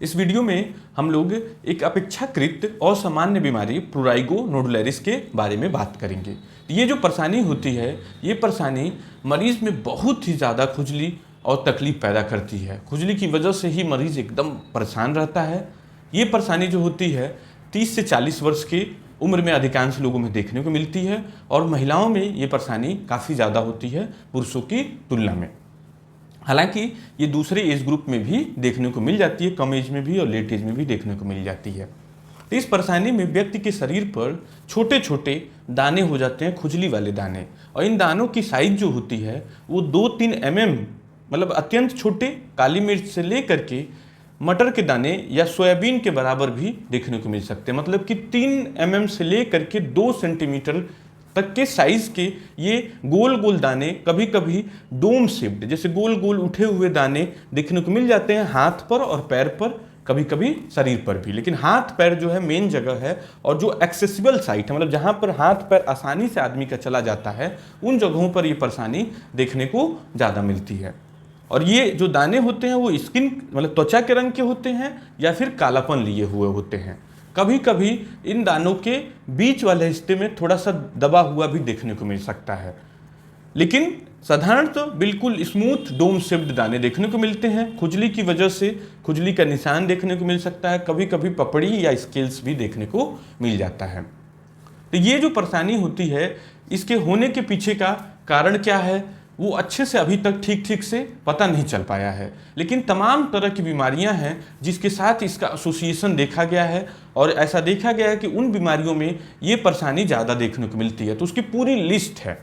इस वीडियो में हम लोग एक अपेक्षाकृत असामान्य बीमारी प्रुराइगो नोडुलरिस के बारे में बात करेंगे। ये जो परेशानी होती है, ये परेशानी मरीज में बहुत ही ज़्यादा खुजली और तकलीफ पैदा करती है। खुजली की वजह से ही मरीज एकदम परेशान रहता है। ये परेशानी जो होती है 30 से 40 वर्ष की उम्र में अधिकांश लोगों में देखने को मिलती है और महिलाओं में ये परेशानी काफ़ी ज़्यादा होती है पुरुषों की तुलना में। हालांकि ये दूसरे एज ग्रुप में भी देखने को मिल जाती है, कम एज में भी और लेट एज में भी देखने को मिल जाती है। तो इस परेशानी में व्यक्ति के शरीर पर छोटे छोटे दाने हो जाते हैं, खुजली वाले दाने, और इन दानों की साइज जो होती है वो 2-3 mm मतलब अत्यंत छोटे, काली मिर्च से लेकर के मटर के दाने या सोयाबीन के बराबर भी देखने को मिल सकते हैं। मतलब कि 3 mm से लेकर के 2 सेंटीमीटर तक के साइज के ये गोल गोल दाने, कभी कभी डोम शेप्ड जैसे गोल गोल उठे हुए दाने देखने को मिल जाते हैं हाथ पर और पैर पर, कभी कभी शरीर पर भी। लेकिन हाथ पैर जो है मेन जगह है और जो एक्सेसिबल साइट है, मतलब जहाँ पर हाथ पैर आसानी से आदमी का चला जाता है, उन जगहों पर ये परेशानी देखने को ज़्यादा मिलती है। और ये जो दाने होते हैं वो स्किन मतलब त्वचा के रंग के होते हैं या फिर कालापन लिए हुए होते हैं। कभी कभी इन दानों के बीच वाले हिस्से में थोड़ा सा दबा हुआ भी देखने को मिल सकता है, लेकिन साधारणतः बिल्कुल स्मूथ डोम शेप्ड दाने देखने को मिलते हैं। खुजली की वजह से खुजली का निशान देखने को मिल सकता है, कभी कभी पपड़ी या स्केल्स भी देखने को मिल जाता है। तो ये जो परेशानी होती है, इसके होने के पीछे का कारण क्या है वो अच्छे से अभी तक ठीक से पता नहीं चल पाया है। लेकिन तमाम तरह की बीमारियां हैं जिसके साथ इसका एसोसिएशन देखा गया है और ऐसा देखा गया है कि उन बीमारियों में ये परेशानी ज़्यादा देखने को मिलती है। तो उसकी पूरी लिस्ट है।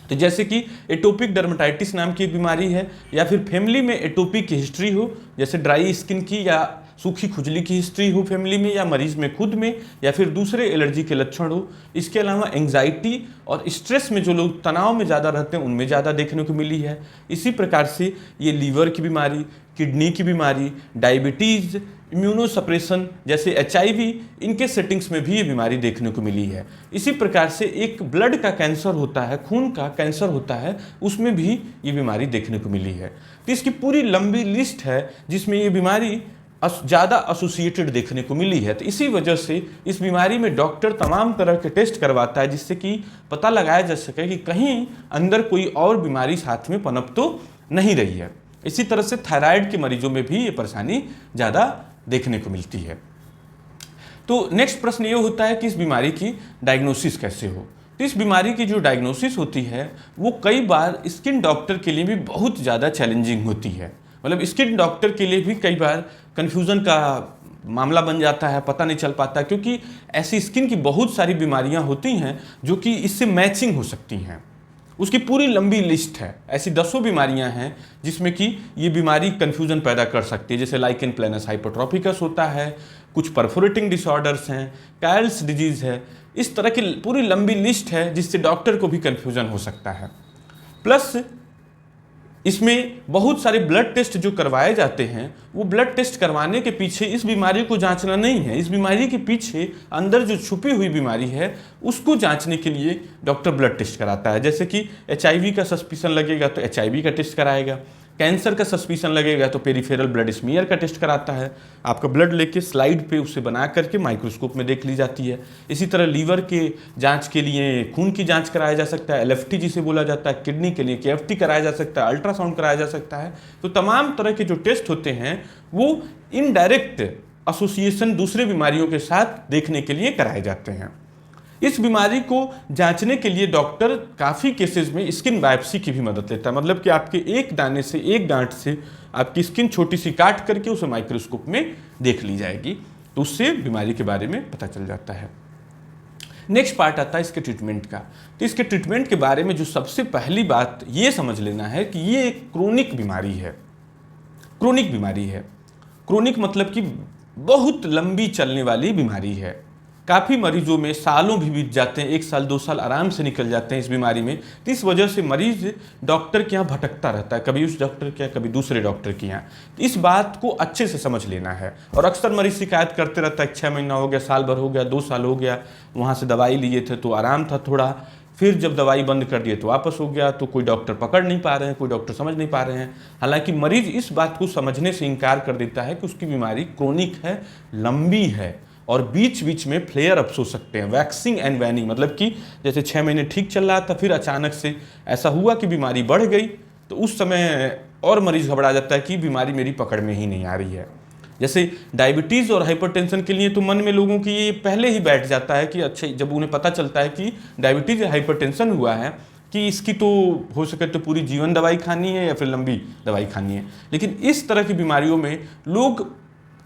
तो जैसे कि एटोपिक डर्मेटाइटिस नाम की एक बीमारी है, या फिर फैमिली में एटोपिक की हिस्ट्री हो, जैसे ड्राई स्किन की या सूखी खुजली की हिस्ट्री हो फैमिली में, या मरीज में खुद में, या फिर दूसरे एलर्जी के लक्षण हो। इसके अलावा एंग्जाइटी और स्ट्रेस में जो लोग तनाव में ज़्यादा रहते हैं उनमें ज़्यादा देखने को मिली है। इसी प्रकार से ये लीवर की बीमारी, किडनी की बीमारी, डायबिटीज़, इम्यूनोसप्रेशन जैसे HIV, इनके सेटिंग्स में भी ये बीमारी देखने को मिली है। इसी प्रकार से एक ब्लड का कैंसर होता है, खून का कैंसर होता है, उसमें भी ये बीमारी देखने को मिली है। तो इसकी पूरी लंबी लिस्ट है जिसमें ये बीमारी ज़्यादा एसोसिएटेड देखने को मिली है। तो इसी वजह से इस बीमारी में डॉक्टर तमाम तरह के टेस्ट करवाता है जिससे कि पता लगाया जा सके कि कहीं अंदर कोई और बीमारी साथ में पनप तो नहीं रही है। इसी तरह से थायराइड के मरीजों में भी ये परेशानी ज़्यादा देखने को मिलती है। तो नेक्स्ट प्रश्न ये होता है कि इस बीमारी की डायग्नोसिस कैसे हो। तो इस बीमारी की जो डायग्नोसिस होती है वो कई बार स्किन डॉक्टर के लिए भी बहुत ज़्यादा चैलेंजिंग होती है। मतलब स्किन डॉक्टर के लिए भी कई बार कन्फ्यूज़न का मामला बन जाता है, पता नहीं चल पाता, क्योंकि ऐसी स्किन की बहुत सारी बीमारियां होती हैं जो कि इससे मैचिंग हो सकती हैं। उसकी पूरी लंबी लिस्ट है। ऐसी 10 बीमारियां हैं जिसमें कि ये बीमारी कन्फ्यूज़न पैदा कर सकती है, जैसे लाइकेन प्लेनस हाइपरट्रॉपिकस होता है, कुछ परफोरेटिंग डिसऑर्डर्स हैं, कायल्स डिजीज़ है। इस तरह की पूरी लंबी लिस्ट है जिससे डॉक्टर को भी कन्फ्यूज़न हो सकता है। प्लस इसमें बहुत सारे ब्लड टेस्ट जो करवाए जाते हैं, वो ब्लड टेस्ट करवाने के पीछे इस बीमारी को जांचना नहीं है। इस बीमारी के पीछे अंदर जो छुपी हुई बीमारी है उसको जांचने के लिए डॉक्टर ब्लड टेस्ट कराता है। जैसे कि HIV का सस्पिशन लगेगा तो HIV का टेस्ट कराएगा, कैंसर का सस्पिशन लगेगा तो पेरिफेरल ब्लड स्मीयर का टेस्ट कराता है। आपका ब्लड लेके स्लाइड पे उसे बना करके माइक्रोस्कोप में देख ली जाती है। इसी तरह लीवर के जांच के लिए खून की जांच कराया जा सकता है, LFT जिसे बोला जाता है। किडनी के लिए KFT कराया जा सकता है, अल्ट्रासाउंड कराया जा सकता है। तो तमाम तरह के जो टेस्ट होते हैं वो इनडायरेक्ट एसोसिएशन दूसरे बीमारियों के साथ देखने के लिए कराए जाते हैं। इस बीमारी को जांचने के लिए डॉक्टर काफ़ी केसेस में स्किन बायोप्सी की भी मदद लेता है। मतलब कि आपके एक दाने से, एक गांठ से आपकी स्किन छोटी सी काट करके उसे माइक्रोस्कोप में देख ली जाएगी, तो उससे बीमारी के बारे में पता चल जाता है। नेक्स्ट पार्ट आता है इसके ट्रीटमेंट का। तो इसके ट्रीटमेंट के बारे में जो सबसे पहली बात ये समझ लेना है कि ये एक क्रोनिक बीमारी है। क्रोनिक बीमारी है। क्रोनिक मतलब कि बहुत लंबी चलने वाली बीमारी है। काफ़ी मरीजों में सालों भी बीत जाते हैं, 1 साल 2 साल आराम से निकल जाते हैं इस बीमारी में। तो इस वजह से मरीज डॉक्टर के यहाँ भटकता रहता है, कभी उस डॉक्टर के यहाँ, कभी दूसरे डॉक्टर के यहाँ। तो इस बात को अच्छे से समझ लेना है। और अक्सर मरीज शिकायत करते रहता है 6 महीना हो गया, साल भर हो गया, 2 साल हो गया, वहाँ से दवाई लिए थे तो आराम था थोड़ा, फिर जब दवाई बंद कर दिए तो वापस हो गया, तो कोई डॉक्टर पकड़ नहीं पा रहे हैं, कोई डॉक्टर समझ नहीं पा रहे हैं। हालांकि मरीज इस बात को समझने से इनकार कर देता है कि उसकी बीमारी क्रोनिक है, लंबी है और बीच बीच में फ्लेयर अप्स हो सकते हैं, वैक्सिंग एंड वैनिंग, मतलब कि जैसे 6 महीने ठीक चल रहा था, फिर अचानक से ऐसा हुआ कि बीमारी बढ़ गई, तो उस समय और मरीज घबरा जाता है कि बीमारी मेरी पकड़ में ही नहीं आ रही है। जैसे डायबिटीज़ और हाइपरटेंशन के लिए तो मन में लोगों की ये पहले ही बैठ जाता है कि अच्छा, जब उन्हें पता चलता है कि डायबिटीज़ या हाइपरटेंशन हुआ है कि इसकी तो हो सके तो पूरी जीवन दवाई खानी है या फिर लंबी दवाई खानी है। लेकिन इस तरह की बीमारियों में लोग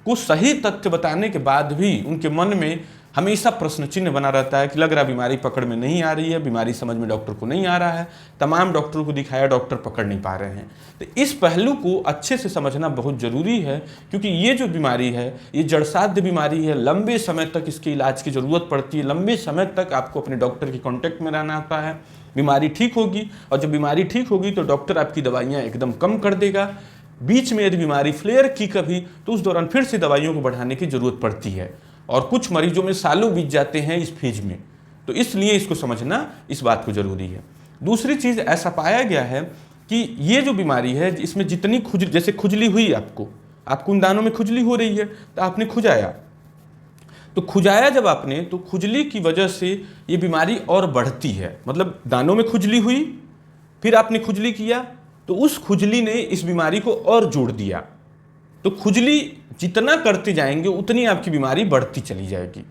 को सही तथ्य बताने के बाद भी उनके मन में हमेशा प्रश्न चिन्ह बना रहता है कि लग रहा बीमारी पकड़ में नहीं आ रही है, बीमारी समझ में डॉक्टर को नहीं आ रहा है, तमाम डॉक्टरों को दिखाया, डॉक्टर पकड़ नहीं पा रहे हैं। तो इस पहलू को अच्छे से समझना बहुत ज़रूरी है, क्योंकि ये जो बीमारी है ये जड़साध्य बीमारी है, लंबे समय तक इसके इलाज की ज़रूरत पड़ती है, लंबे समय तक आपको अपने डॉक्टर के कॉन्टैक्ट में रहना होता है। बीमारी ठीक होगी और जब बीमारी ठीक होगी तो डॉक्टर आपकी दवाइयाँ एकदम कम कर देगा। बीच में यदि बीमारी फ्लेयर की कभी, तो उस दौरान फिर से दवाइयों को बढ़ाने की ज़रूरत पड़ती है और कुछ मरीजों में सालों बीत जाते हैं इस फेज में। तो इसलिए इसको समझना इस बात को ज़रूरी है। दूसरी चीज़, ऐसा पाया गया है कि ये जो बीमारी है इसमें जितनी जैसे खुजली हुई, आपको उन दानों में खुजली हो रही है तो आपने खुजाया, तो खुजाया जब आपने, तो खुजली की वजह से ये बीमारी और बढ़ती है। मतलब दानों में खुजली हुई, फिर आपने खुजली किया, तो उस खुजली ने इस बीमारी को और जोड़ दिया। तो खुजली जितना करते जाएंगे उतनी आपकी बीमारी बढ़ती चली जाएगी,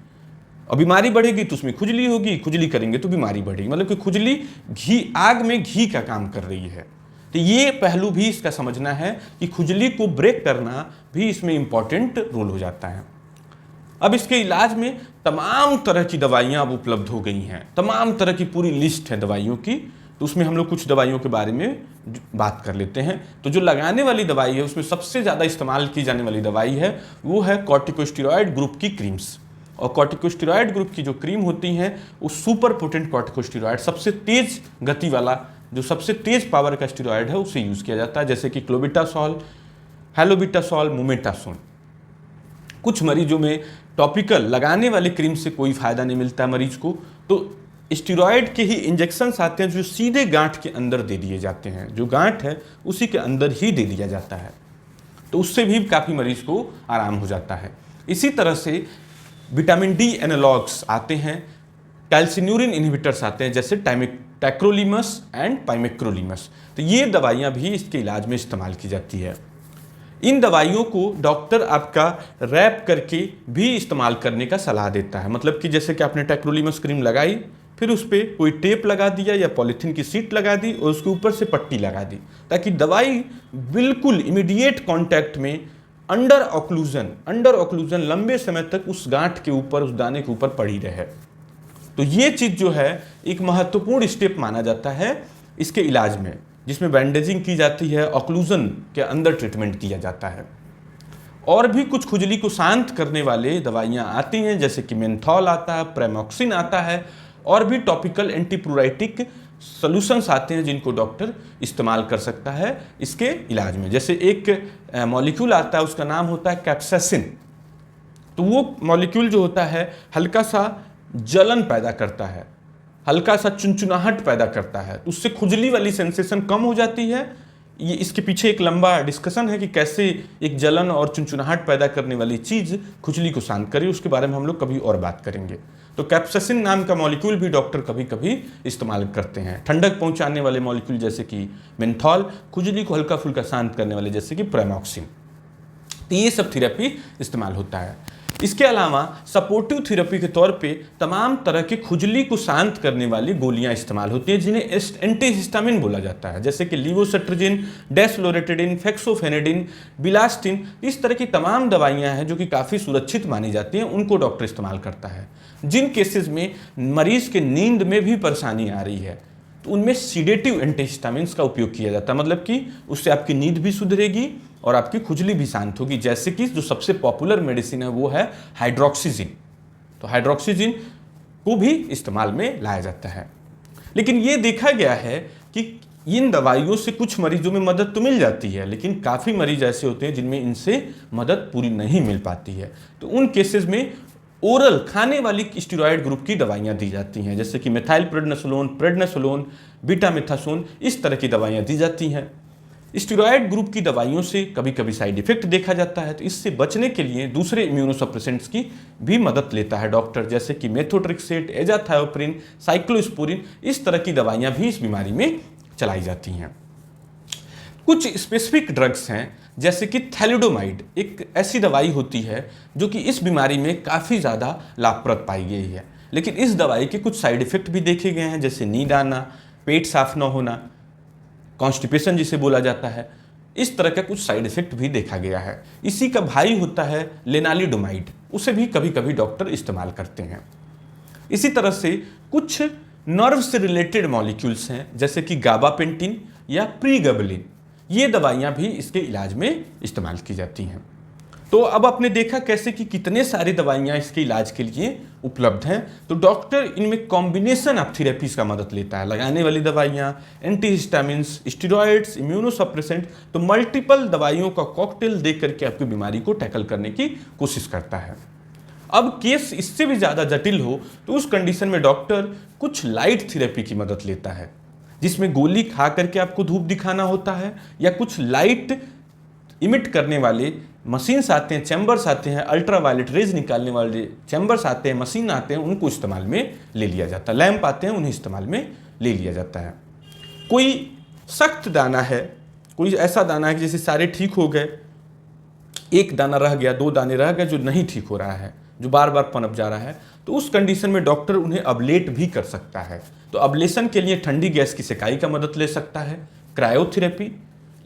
और बीमारी बढ़ेगी तो उसमें खुजली होगी, खुजली करेंगे तो बीमारी बढ़ेगी। मतलब कि खुजली आग में घी का काम कर रही है। तो ये पहलू भी इसका समझना है कि खुजली को ब्रेक करना भी इसमें इंपॉर्टेंट रोल हो जाता है। अब इसके इलाज में तमाम तरह की दवाइयाँ अब उपलब्ध हो गई हैं, तमाम तरह की पूरी लिस्ट है दवाइयों की। तो उसमें हम लोग कुछ दवाइयों के बारे में बात कर लेते हैं। तो जो लगाने वाली दवाई है उसमें सबसे ज़्यादा इस्तेमाल की जाने वाली दवाई है वो है कॉर्टिकोस्टेरॉइड ग्रुप की क्रीम्स। और कॉर्टिकोस्टेरॉइड ग्रुप की जो क्रीम होती हैं वो सुपर पोटेंट कॉर्टिकोस्टेरॉइड, सबसे तेज गति वाला, जो सबसे तेज पावर का स्टेरॉइड है उसे यूज़ किया जाता है, जैसे कि क्लोबिटासोल, हेलोबिटासोल, मोमेटासोल। कुछ मरीजों में टॉपिकल लगाने वाले क्रीम से कोई फ़ायदा नहीं मिलता है मरीज को, तो स्टेरॉइड के ही इंजेक्शन्स आते हैं जो सीधे गांठ के अंदर दे दिए जाते हैं, जो गांठ है उसी के अंदर ही दे दिया जाता है, तो उससे भी काफ़ी मरीज को आराम हो जाता है। इसी तरह से विटामिन डी एनालॉग्स आते हैं, कैल्सिन्यूरिन इनहिबिटर्स आते हैं, जैसे टैक्रोलिमस एंड पाइमेक्रोलिमस। तो ये दवाइयाँ भी इसके इलाज में इस्तेमाल की जाती है। इन दवाइयों को डॉक्टर आपका रैप करके भी इस्तेमाल करने का सलाह देता है। मतलब कि जैसे कि आपने टैक्रोलिमस क्रीम लगाई, फिर उस पर कोई टेप लगा दिया या पॉलीथीन की शीट लगा दी और उसके ऊपर से पट्टी लगा दी, ताकि दवाई बिल्कुल इमीडिएट कांटेक्ट में अंडर ऑक्लूजन लंबे समय तक उस गांठ के ऊपर, उस दाने के ऊपर पड़ी रहे। तो ये चीज़ जो है एक महत्वपूर्ण स्टेप माना जाता है इसके इलाज में, जिसमें बैंडेजिंग की जाती है, ऑक्लूजन के अंदर ट्रीटमेंट किया जाता है। और भी कुछ खुजली को शांत करने वाले दवाइयाँ आती हैं, जैसे कि मेंथॉल आता है, प्रेमोक्सिन आता है, और भी टॉपिकल एंटीप्रोराइटिक सॉल्यूशंस आते हैं जिनको डॉक्टर इस्तेमाल कर सकता है इसके इलाज में। जैसे एक मॉलिक्यूल आता है, उसका नाम होता है कैप्साइसिन। तो वो मॉलिक्यूल जो होता है हल्का सा जलन पैदा करता है, हल्का सा चुनचुनाहट पैदा करता है, तो उससे खुजली वाली सेंसेशन कम हो जाती है। ये इसके पीछे एक लंबा डिस्कशन है कि कैसे एक जलन और चुनचुनाहट पैदा करने वाली चीज़ खुजली को शांत करे, उसके बारे में हम लोग कभी और बात करेंगे। तो कैप्साइसिन नाम का मॉलिक्यूल भी डॉक्टर कभी कभी इस्तेमाल करते हैं। ठंडक पहुंचाने वाले मॉलिक्यूल जैसे कि मेंथॉल, खुजली को हल्का फुल्का शांत करने वाले जैसे कि प्रेमोक्सिन, तो ये सब थेरेपी इस्तेमाल होता है। इसके अलावा सपोर्टिव थेरेपी के तौर पे तमाम तरह की खुजली को शांत करने वाली गोलियां इस्तेमाल होती हैं, जिन्हें एंटीहिस्टामिन बोला जाता है, जैसे कि लीवोसेट्रिजिन, डेस्लोरेटिडिन, फेक्सोफेनेडिन, बिलास्टिन। इस तरह की तमाम दवाइयां हैं जो कि काफ़ी सुरक्षित मानी जाती हैं, उनको डॉक्टर इस्तेमाल करता है। जिन केसेस में मरीज के नींद में भी परेशानी आ रही है तो उनमें सीडेटिव एंटीहिस्टामिन्स का उपयोग किया जाता है, मतलब कि उससे आपकी नींद भी सुधरेगी और आपकी खुजली भी शांत होगी। जैसे कि जो सबसे पॉपुलर मेडिसिन है वो है हाइड्रोक्सीजिन। तो हाइड्रोक्सीजिन को भी इस्तेमाल में लाया जाता है। लेकिन ये देखा गया है कि इन दवाइयों से कुछ मरीजों में मदद तो मिल जाती है, लेकिन काफ़ी मरीज ऐसे होते हैं जिनमें इनसे मदद पूरी नहीं मिल पाती है। तो उन केसेस में ओरल खाने वाली स्टेरॉयड ग्रुप की दवाइयाँ दी जाती हैं, जैसे कि मेथाइलप्रेडनिसोलोन, प्रेडनिसोलोन, बीटामिथासोन, इस तरह की दवाइयाँ दी जाती हैं। स्टेरॉयड ग्रुप की दवाइयों से कभी कभी साइड इफेक्ट देखा जाता है, तो इससे बचने के लिए दूसरे इम्यूनोसप्रेसेंट्स की भी मदद लेता है डॉक्टर, जैसे कि मेथोट्रेक्सेट, एजाथायोप्रिन, साइक्लोस्पोरिन, इस तरह की दवाइयाँ भी इस बीमारी में चलाई जाती हैं। कुछ स्पेसिफिक ड्रग्स हैं, जैसे कि थैलिडोमाइड, एक ऐसी दवाई होती है जो कि इस बीमारी में काफ़ी ज़्यादा लाभप्रद पाई गई है, लेकिन इस दवाई के कुछ साइड इफेक्ट भी देखे गए हैं, जैसे नींद आना, पेट साफ न होना, कॉन्स्टिपेशन जिसे बोला जाता है, इस तरह का कुछ साइड इफेक्ट भी देखा गया है। इसी का भाई होता है लेनालिडोमाइड, उसे भी कभी कभी डॉक्टर इस्तेमाल करते हैं। इसी तरह से कुछ नर्व से रिलेटेड मॉलिक्यूल्स हैं, जैसे कि गाबापेंटिन या प्रीगबलिन, ये दवाइयाँ भी इसके इलाज में इस्तेमाल की जाती हैं। तो अब आपने देखा कैसे कि कितने सारी दवाइयाँ इसके इलाज के लिए उपलब्ध हैं। तो डॉक्टर इनमें कॉम्बिनेशन ऑफ थेरेपीज का मदद लेता है, लगाने वाली दवाइयाँ, एंटीहिस्टामिन्स, स्टेरॉइड्स, इम्यूनोसप्रेसेंट, तो मल्टीपल दवाइयों का कॉकटेल दे करके आपकी बीमारी को टैकल करने की कोशिश करता है। अब केस इससे भी ज़्यादा जटिल हो तो उस कंडीशन में डॉक्टर कुछ लाइट थेरेपी की मदद लेता है, जिसमें गोली खा करके आपको धूप दिखाना होता है, या कुछ लाइट इमिट करने वाले मशीन्स आते हैं, चैम्बर्स आते हैं, अल्ट्रावायलेट रेज निकालने वाले चैम्बर्स आते हैं, मशीन आते हैं, उनको इस्तेमाल में ले लिया जाता है। लैंप आते हैं, उन्हें इस्तेमाल में ले लिया जाता है। कोई सख्त दाना है, कोई ऐसा दाना है कि जैसे सारे ठीक हो गए, एक दाना रह गया, 2 दाने रह गए जो नहीं ठीक हो रहा है, जो बार बार पनप जा रहा है, तो उस कंडीशन में डॉक्टर उन्हें अबलेट भी कर सकता है। तो अबलेशन के लिए ठंडी गैस की सेकाई का मदद ले सकता है, क्रायोथेरेपी,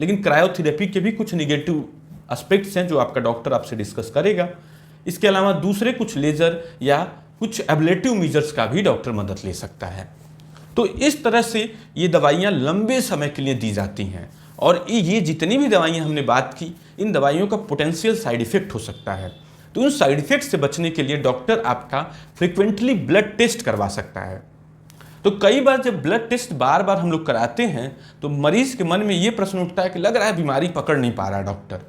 लेकिन क्रायोथेरेपी के भी कुछ निगेटिव एस्पेक्ट्स हैं जो आपका डॉक्टर आपसे डिस्कस करेगा। इसके अलावा दूसरे कुछ लेजर या कुछ एबलेटिव मेजर्स का भी डॉक्टर मदद ले सकता है। तो इस तरह से ये दवाइयाँ लंबे समय के लिए दी जाती हैं, और ये जितनी भी दवाइयाँ हमने बात की, इन दवाइयों का पोटेंशियल साइड इफेक्ट हो सकता है। तो उन साइड इफेक्ट से बचने के लिए डॉक्टर आपका फ्रिक्वेंटली ब्लड टेस्ट करवा सकता है। तो कई बार जब ब्लड टेस्ट बार बार हम लोग कराते हैं तो मरीज के मन में ये प्रश्न उठता है कि लग रहा है बीमारी पकड़ नहीं पा रहा है डॉक्टर,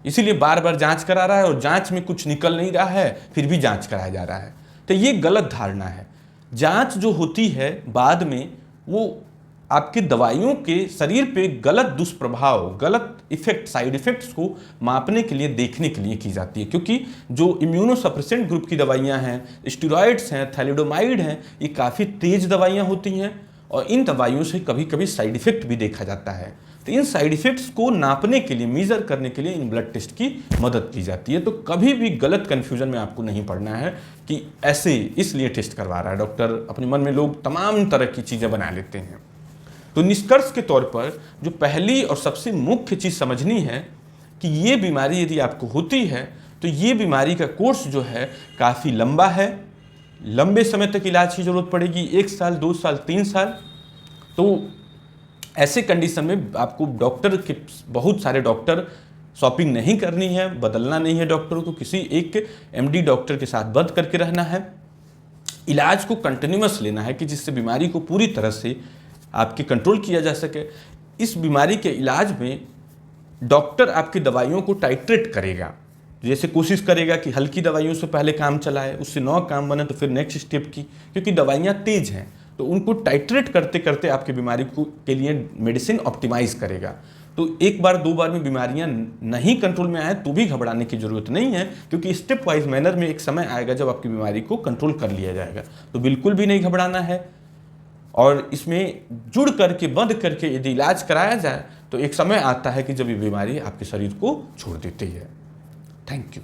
इसीलिए बार बार जांच करा रहा है, और जांच में कुछ निकल नहीं रहा है, फिर भी जांच कराया जा रहा है। तो ये गलत धारणा है। जांच जो होती है बाद में, वो आपकी दवाइयों के शरीर पे गलत दुष्प्रभाव, गलत इफेक्ट, साइड इफेक्ट्स को मापने के लिए, देखने के लिए की जाती है, क्योंकि जो इम्यूनोसप्रेसेंट ग्रुप की दवाइयां हैं, स्टेरॉइड्स हैं, थैलिडोमाइड हैं, ये काफ़ी तेज दवाइयां होती हैं, और इन दवाइयों से कभी कभी साइड इफेक्ट भी देखा जाता है। तो इन साइड इफेक्ट्स को नापने के लिए, मेजर करने के लिए इन ब्लड टेस्ट की मदद ली जाती है। तो कभी भी गलत कन्फ्यूजन में आपको नहीं पड़ना है कि ऐसे इसलिए टेस्ट करवा रहा है डॉक्टर। अपने मन में लोग तमाम तरह की चीज़ें बना लेते हैं। तो निष्कर्ष के तौर पर जो पहली और सबसे मुख्य चीज़ समझनी है कि ये बीमारी यदि आपको होती है तो ये बीमारी का कोर्स जो है काफ़ी लंबा है, लंबे समय तक इलाज की ज़रूरत पड़ेगी, 1 साल, 2 साल, 3 साल। तो ऐसे कंडीशन में आपको डॉक्टर के, बहुत सारे डॉक्टर शॉपिंग नहीं करनी है, बदलना नहीं है डॉक्टर को, किसी एक एमडी डॉक्टर के साथ बंद करके रहना है, इलाज को कंटिन्यूअस लेना है कि जिससे बीमारी को पूरी तरह से आपके कंट्रोल किया जा सके। इस बीमारी के इलाज में डॉक्टर आपकी दवाइयों को टाइट्रेट करेगा, जैसे कोशिश करेगा कि हल्की दवाइयों से पहले काम चलाए, उससे न काम बने तो फिर नेक्स्ट स्टेप की, क्योंकि दवाइयाँ तेज हैं, तो उनको टाइट्रेट करते करते आपकी बीमारी को के लिए मेडिसिन ऑप्टिमाइज करेगा। तो 1 बार 2 बार में बीमारियां नहीं कंट्रोल में आए तो भी घबराने की जरूरत नहीं है, क्योंकि स्टेप वाइज मैनर में एक समय आएगा जब आपकी बीमारी को कंट्रोल कर लिया जाएगा। तो बिल्कुल भी नहीं घबराना है, और इसमें जुड़ करके, बंद करके यदि इलाज कराया जाए तो एक समय आता है कि जब ये बीमारी आपके शरीर को छोड़ देती है। Thank you.